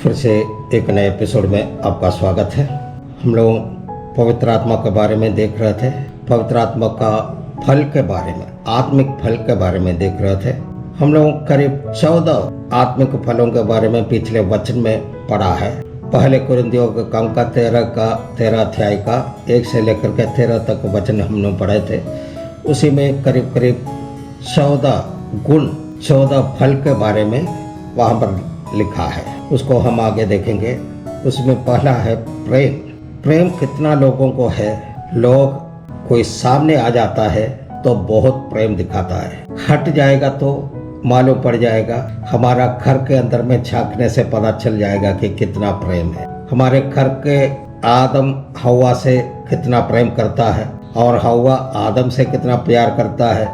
फिर से एक नए एपिसोड में आपका स्वागत है। हम लोग पवित्र आत्मा के बारे में देख रहे थे, पवित्र आत्मा का फल के बारे में, आत्मिक फल के बारे में देख रहे थे। हम लोग करीब 14 आत्मिक फलों के बारे में पिछले वचन में पढ़ा है। पहले कुरिन्थियों के काम का 13 अध्याय का 1 से लेकर के 13 तक वचन हम लोग पढ़े थे। उसी में करीब 14 गुण, 14 फल के बारे में वहाँ पर लिखा है। उसको हम आगे देखेंगे। उसमें पहला है प्रेम। प्रेम कितना लोगों को है। लोग कोई सामने आ जाता है तो बहुत प्रेम दिखाता है, हट जाएगा तो मालूम पड़ जाएगा। हमारा घर के अंदर में झांकने से पता चल जाएगा कि कितना प्रेम है। हमारे घर के आदम हवा से कितना प्रेम करता है और हवा आदम से कितना प्यार करता है।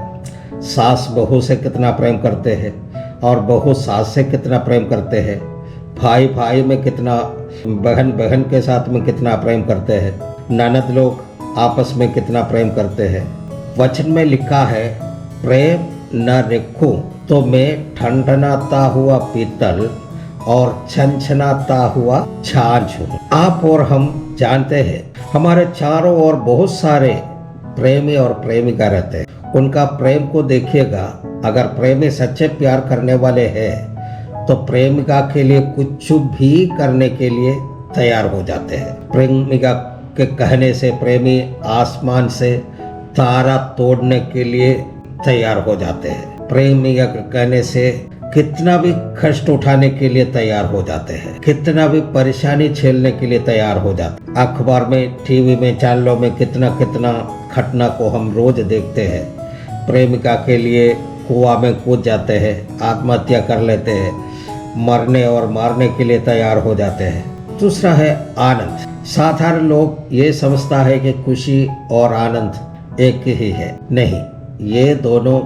सास बहू से कितना प्रेम करते हैं और बहू सास से कितना प्रेम करते हैं। भाई भाई में कितना, बहन बहन के साथ में कितना प्रेम करते हैं। ननद लोग आपस में कितना प्रेम करते हैं। वचन में लिखा है, प्रेम न रखूं तो मैं ठंडनाता हुआ पीतल और छनछनाता हुआ छाछ हूँ। आप और हम जानते हैं हमारे चारों ओर बहुत सारे प्रेमी और प्रेमिका रहते हैं। उनका प्रेम को देखिएगा। अगर प्रेमी सच्चे प्यार करने वाले हैं तो प्रेमिका के लिए कुछ भी करने के लिए तैयार हो जाते हैं। प्रेमिका के कहने से प्रेमी आसमान से तारा तोड़ने के लिए तैयार हो जाते हैं। प्रेमिका के कहने से कितना भी कष्ट उठाने के लिए तैयार हो जाते हैं, कितना भी परेशानी झेलने के लिए तैयार हो जाते हैं। अखबार में, टीवी में, चैनलों में कितना घटना को हम रोज देखते हैं। प्रेमिका के लिए कुआं में कूद जाते हैं, आत्महत्या कर लेते हैं, मरने और मारने के लिए तैयार हो जाते हैं। दूसरा है आनंद। साधारण लोग ये समझता है कि खुशी और आनंद एक ही है। नहीं, ये दोनों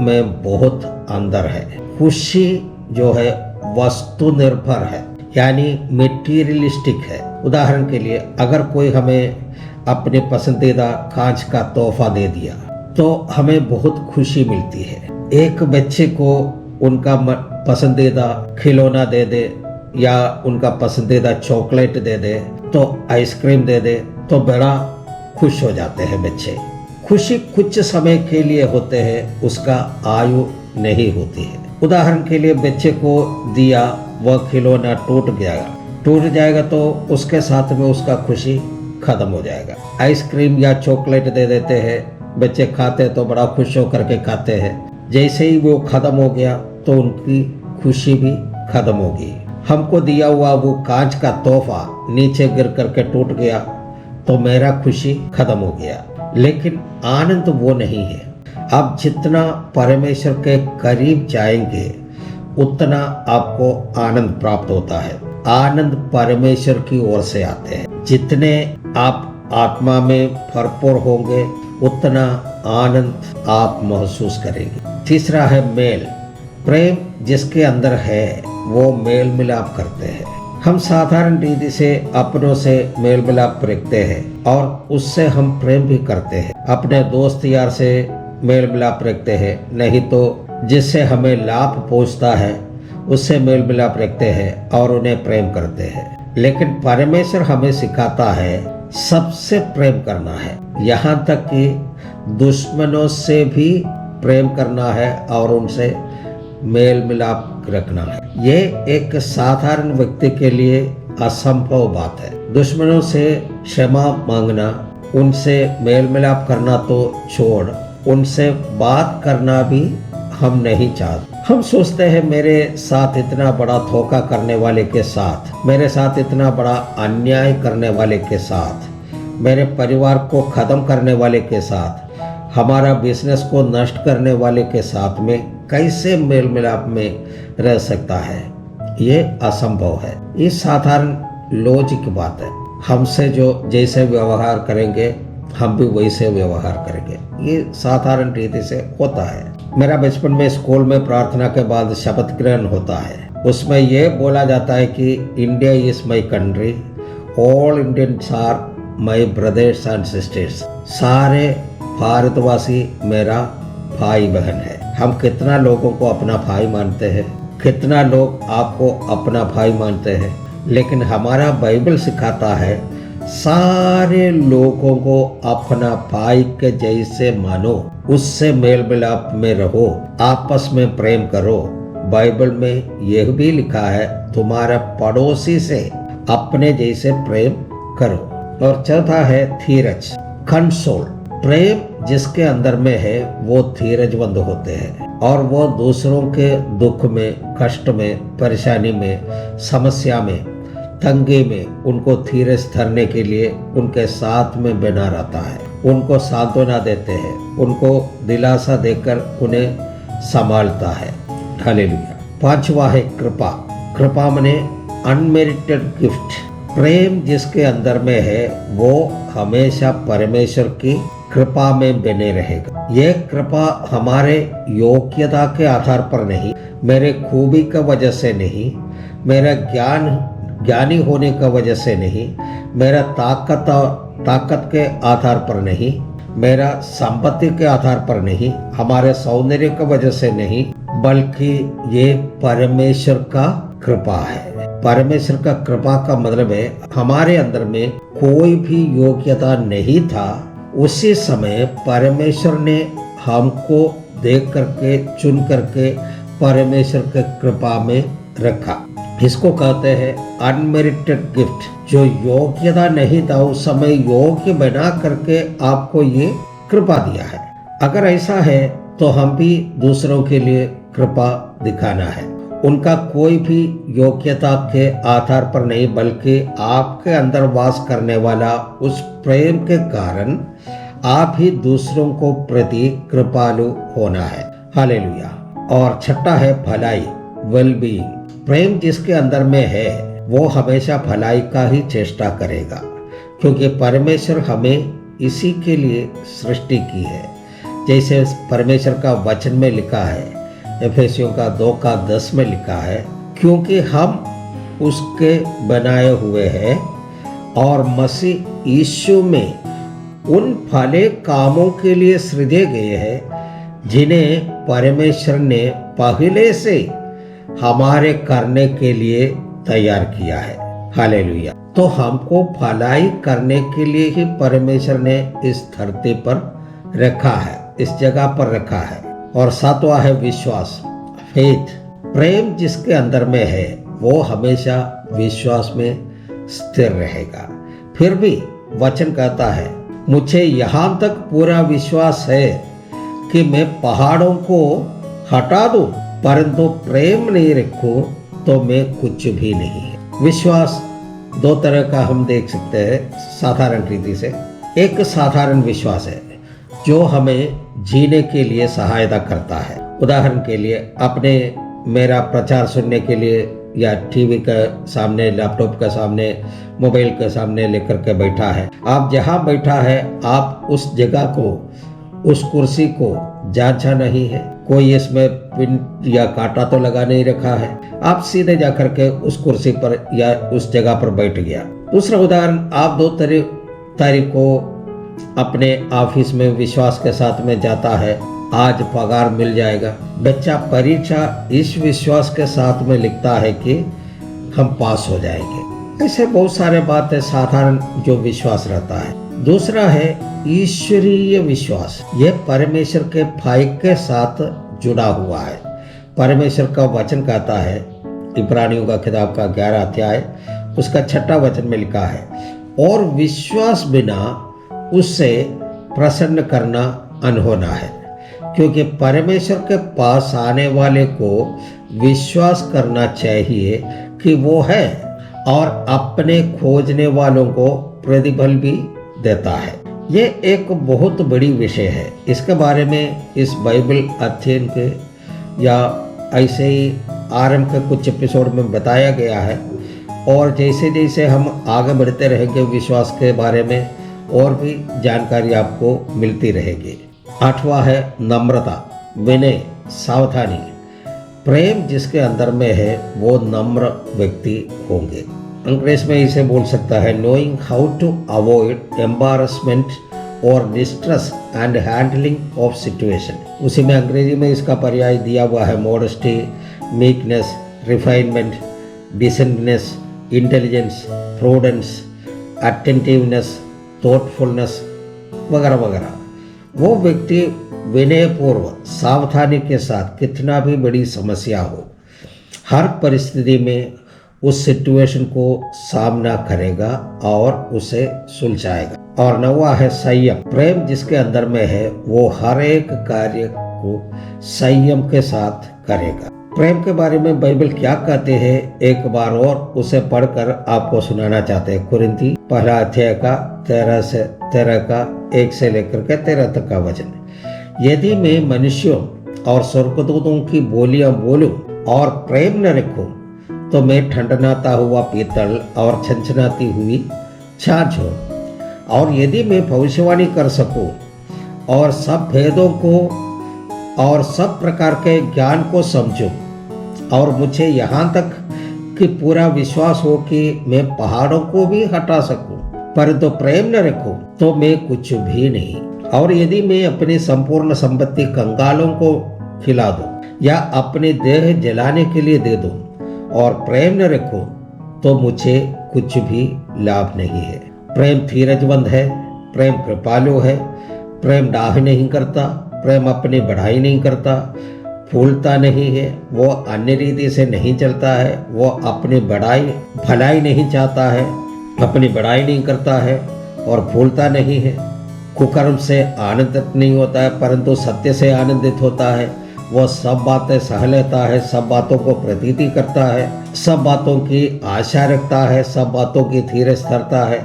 में बहुत अंतर है। खुशी जो है वस्तु निर्भर है, यानी मेटीरियलिस्टिक है। उदाहरण के लिए, अगर कोई हमें अपने पसंदीदा कांच का तोहफा दे दिया तो हमें बहुत खुशी मिलती है। एक बच्चे को उनका पसंदीदा खिलौना दे दे या उनका पसंदीदा चॉकलेट दे दे, तो आइसक्रीम दे दे, तो बड़ा खुश हो जाते हैं बच्चे। खुशी कुछ समय के लिए होते हैं, उसका आयु नहीं होती है। उदाहरण के लिए, बच्चे को दिया वह खिलौना टूट जाएगा तो उसके साथ में उसका खुशी खत्म हो जाएगा। आइसक्रीम या चॉकलेट दे देते हैं, बच्चे खाते तो बड़ा खुश होकर के खाते हैं। जैसे ही वो खत्म हो गया तो उनकी खुशी भी खत्म होगी। हमको दिया हुआ वो कांच का तोहफा नीचे गिर करके टूट गया तो मेरा खुशी खत्म हो गया। लेकिन आनंद वो नहीं है। आप जितना परमेश्वर के करीब जाएंगे उतना आपको आनंद प्राप्त होता है। आनंद परमेश्वर की ओर से आते हैं। जितने आप आत्मा में भरपूर होंगे उतना आनंद आप महसूस करेंगे। तीसरा है मेल। प्रेम जिसके अंदर है वो मेल मिलाप करते हैं। हम साधारण रीति से अपनों से मेल मिलाप रखते हैं और उससे हम प्रेम भी करते हैं। अपने दोस्त यार से मेल मिलाप रखते हैं, नहीं तो जिससे हमें लाभ पहुंचता है उससे मेल मिलाप रखते हैं और उन्हें प्रेम करते हैं। लेकिन परमेश्वर हमें सिखाता है सबसे प्रेम करना है, यहाँ तक कि दुश्मनों से भी प्रेम करना है और उनसे मेल मिलाप रखना है। ये एक साधारण व्यक्ति के लिए असंभव बात है। दुश्मनों से क्षमा मांगना, उनसे मेल मिलाप करना तो छोड़, उनसे बात करना भी हम नहीं चाहते। हम सोचते हैं मेरे साथ इतना बड़ा धोखा करने वाले के साथ, मेरे साथ इतना बड़ा अन्याय करने वाले के साथ, मेरे परिवार को खत्म करने वाले के साथ, हमारा बिजनेस को नष्ट करने वाले के साथ में कैसे मेल मिलाप में रह सकता है। ये असंभव है। ये साधारण लॉजिक की बात है। हमसे जो जैसे व्यवहार करेंगे हम भी वैसे व्यवहार करेंगे। ये साधारण रीति से होता है। मेरा बचपन में स्कूल में प्रार्थना के बाद शपथ ग्रहण होता है। उसमें ये बोला जाता है कि India is my country, all Indians are my brothers and sisters. सारे भारतवासी मेरा भाई बहन है। हम कितना लोगों को अपना भाई मानते हैं, कितना लोग आपको अपना भाई मानते हैं, लेकिन हमारा बाइबल सिखाता है सारे लोगों को अपना भाई के जैसे मानो, उससे मेल मिलाप में रहो, आपस में प्रेम करो। बाइबल में यह भी लिखा है तुम्हारा पड़ोसी से अपने जैसे प्रेम करो। और चौथा है धीरज, कंसोल। प्रेम जिसके अंदर में है वो धीरजवंत होते हैं और वो दूसरों के दुख में, कष्ट में, परेशानी में, समस्या में, तंगी में उनको धीरज धरने के लिए उनके साथ में बना रहता है, उनको सांत्वना देते हैं, उनको दिलासा देकर उन्हें संभालता है। हालेलुया। पांचवा है कृपा। कृपा माने अनमेरिटेड गिफ्ट। प्रेम जिसके अंदर में है वो हमेशा परमेश्वर की कृपा में बने रहेगा। यह कृपा हमारे योग्यता के आधार पर नहीं, मेरे खूबी का वजह से नहीं, मेरा ज्ञानी होने का वजह से नहीं, मेरा ताकत के आधार पर नहीं, मेरा संपत्ति के आधार पर नहीं, हमारे सौंदर्य की वजह से नहीं, बल्कि ये परमेश्वर का कृपा है। परमेश्वर का कृपा का मतलब है हमारे अंदर में कोई भी योग्यता नहीं था, उसी समय परमेश्वर ने हमको देख करके, चुन करके परमेश्वर के कृपा में रखा। इसको कहते हैं अनमेरिटेड गिफ्ट। जो योग्यता नहीं था उस समय योग्य बना करके आपको ये कृपा दिया है। अगर ऐसा है तो हम भी दूसरों के लिए कृपा दिखाना है। उनका कोई भी योग्यता के आधार पर नहीं, बल्कि आपके अंदर वास करने वाला उस प्रेम के कारण आप ही दूसरों को प्रति कृपालु होना है। हालेलुया। और छठा है भलाई, वेलबीइंग। प्रेम जिसके अंदर में है वो हमेशा भलाई का ही चेष्टा करेगा, क्योंकि परमेश्वर हमें इसी के लिए सृष्टि की है। जैसे परमेश्वर का वचन में लिखा है, एफेसियों का 2:10 में लिखा है, क्योंकि हम उसके बनाए हुए हैं और मसीह यीशु में उन भले कामों के लिए सृजे गए हैं जिन्हें परमेश्वर ने पहले से हमारे करने के लिए तैयार किया है। हालेलुया। तो हमको भलाई करने के लिए ही परमेश्वर ने इस धरती पर रखा है, इस जगह पर रखा है। और सातवां है विश्वास, फेथ। प्रेम जिसके अंदर में है वो हमेशा विश्वास में स्थिर रहेगा। फिर भी वचन कहता है मुझे यहाँ तक पूरा विश्वास है कि मैं पहाड़ों को हटा दूं, परंतु प्रेम नहीं रखूं तो मैं कुछ भी नहीं। विश्वास दो तरह का हम देख सकते हैं साधारण रीति से। एक साधारण विश्वास है जो हमें जीने के लिए सहायता करता है। उदाहरण के लिए आपने मेरा प्रचार सुनने के लिए या टीवी के सामने, लैपटॉप के सामने, मोबाइल के सामने लेकर के बैठा है। आप जहाँ बैठा है आप उस जगह को, उस कुर्सी को जांचा नहीं है, कोई इसमें पिन या कांटा तो लगा नहीं रखा है, आप सीधे जाकर के उस कुर्सी पर या उस जगह पर बैठ गया। दूसरा उदाहरण, आप 2 तारीख को अपने ऑफिस में विश्वास के साथ में जाता है, आज पगार मिल जाएगा। बच्चा परीक्षा इस विश्वास के साथ में लिखता है कि हम पास हो जाएंगे। ऐसे बहुत सारे बातें साधारण जो विश्वास रहता है। दूसरा है ईश्वरीय विश्वास। यह परमेश्वर के भाई के साथ जुड़ा हुआ है। परमेश्वर का वचन कहता है, इब्रानियों का किताब का 11 अध्याय उसका 6 वचन में लिखा है, और विश्वास बिना उससे प्रसन्न करना अनहोना है, क्योंकि परमेश्वर के पास आने वाले को विश्वास करना चाहिए कि वो है और अपने खोजने वालों को प्रतिफल भी देता है। ये एक बहुत बड़ी विषय है। इसके बारे में इस बाइबल अध्ययन के या ऐसे ही आरंभ के कुछ एपिसोड में बताया गया है, और जैसे जैसे हम आगे बढ़ते रहेंगे विश्वास के बारे में और भी जानकारी आपको मिलती रहेगी। 8वां है नम्रता, विनय, सावधानी। प्रेम जिसके अंदर में है वो नम्र व्यक्ति होंगे। अंग्रेज में इसे बोल सकता है knowing how to avoid embarrassment और distress and handling of situation. उसी में अंग्रेजी में इसका पर्याय दिया हुआ है modesty, meekness, refinement, decentness, intelligence, prudence, attentiveness, thoughtfulness वगैरह वगैरह। वो व्यक्ति विनयपूर्वक सावधानी के साथ कितना भी बड़ी समस्या हो, हर परिस्थिति में उस सिचुएशन को सामना करेगा और उसे सुलझाएगा। और नौवा है संयम। प्रेम जिसके अंदर में है वो हर एक कार्य को संयम के साथ करेगा। प्रेम के बारे में बाइबल क्या कहते हैं, एक बार और उसे पढ़कर आपको सुनाना चाहते हैं। कुरिन्थी पहला अध्याय का 13 से लेकर के 13 तक का वचन। यदि मैं मनुष्यों और स्वर्गदूतों की बोलियां बोलूं और प्रेम न रखूं, तो मैं ठंडनाता हुआ पीतल और छनछनाती हुई छाछ हूं। और यदि मैं भविष्यवाणी कर सकूं और सब भेदों को और सब प्रकार के ज्ञान को समझूं, और मुझे यहाँ तक कि पूरा विश्वास हो कि मैं पहाड़ों को भी हटा सकूं, परंतु प्रेम न रखूं तो मैं कुछ भी नहीं। और यदि मैं अपनी संपूर्ण संपत्ति कंगालों को खिला दूं या अपने देह जलाने के लिए दे दूं और प्रेम न रखूं, तो मुझे कुछ भी लाभ नहीं है। प्रेम धीरजवंत है, प्रेम कृपालु है, प्रेम डाह नहीं करता, प्रेम अपनी बढ़ाई नहीं करता, फूलता नहीं है, वो अन्य रीति से नहीं चलता है, वो अपनी भलाई नहीं चाहता है, अपनी बढ़ाई नहीं करता है और फूलता नहीं है। कुकर्म से आनंदित नहीं होता है, परंतु सत्य से आनंदित होता है। वो सब बातें सह लेता है, सब बातों को प्रतीति करता है, सब बातों की आशा रखता है, सब बातों की धीरज धरता है।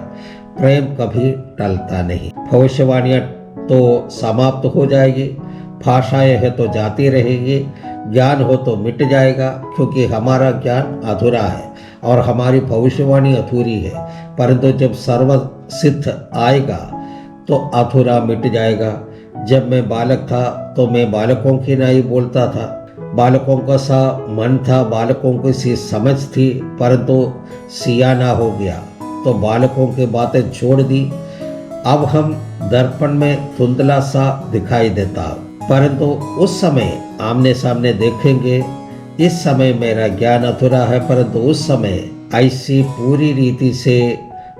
प्रेम कभी टलता नहीं। भविष्यवाणियाँ तो समाप्त हो जाएगी, भाषाएं है तो जाती रहेगी, ज्ञान हो तो मिट जाएगा, क्योंकि हमारा ज्ञान अधूरा है और हमारी भविष्यवाणी अधूरी है। परंतु जब सर्व सिद्ध आएगा तो अधूरा मिट जाएगा। जब मैं बालक था तो मैं बालकों की नहीं बोलता था, बालकों का सा मन था, बालकों की सी समझ थी, परंतु सियाना हो गया तो बालकों की बातें छोड़ दी। अब हम दर्पण में धुंधला सा दिखाई देता, परंतु उस समय आमने सामने देखेंगे। इस समय मेरा ज्ञान अधूरा है, परंतु उस समय ऐसी पूरी रीति से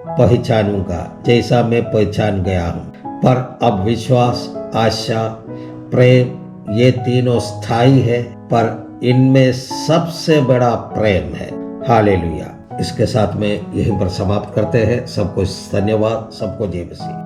पहचानूंगा जैसा मैं पहचान गया हूँ। पर अब विश्वास, आशा, प्रेम ये तीनों स्थायी है, पर इनमें सबसे बड़ा प्रेम है। हालेलुया। इसके साथ में यहीं पर समाप्त करते हैं। सबको धन्यवाद, सबको जय मसीह।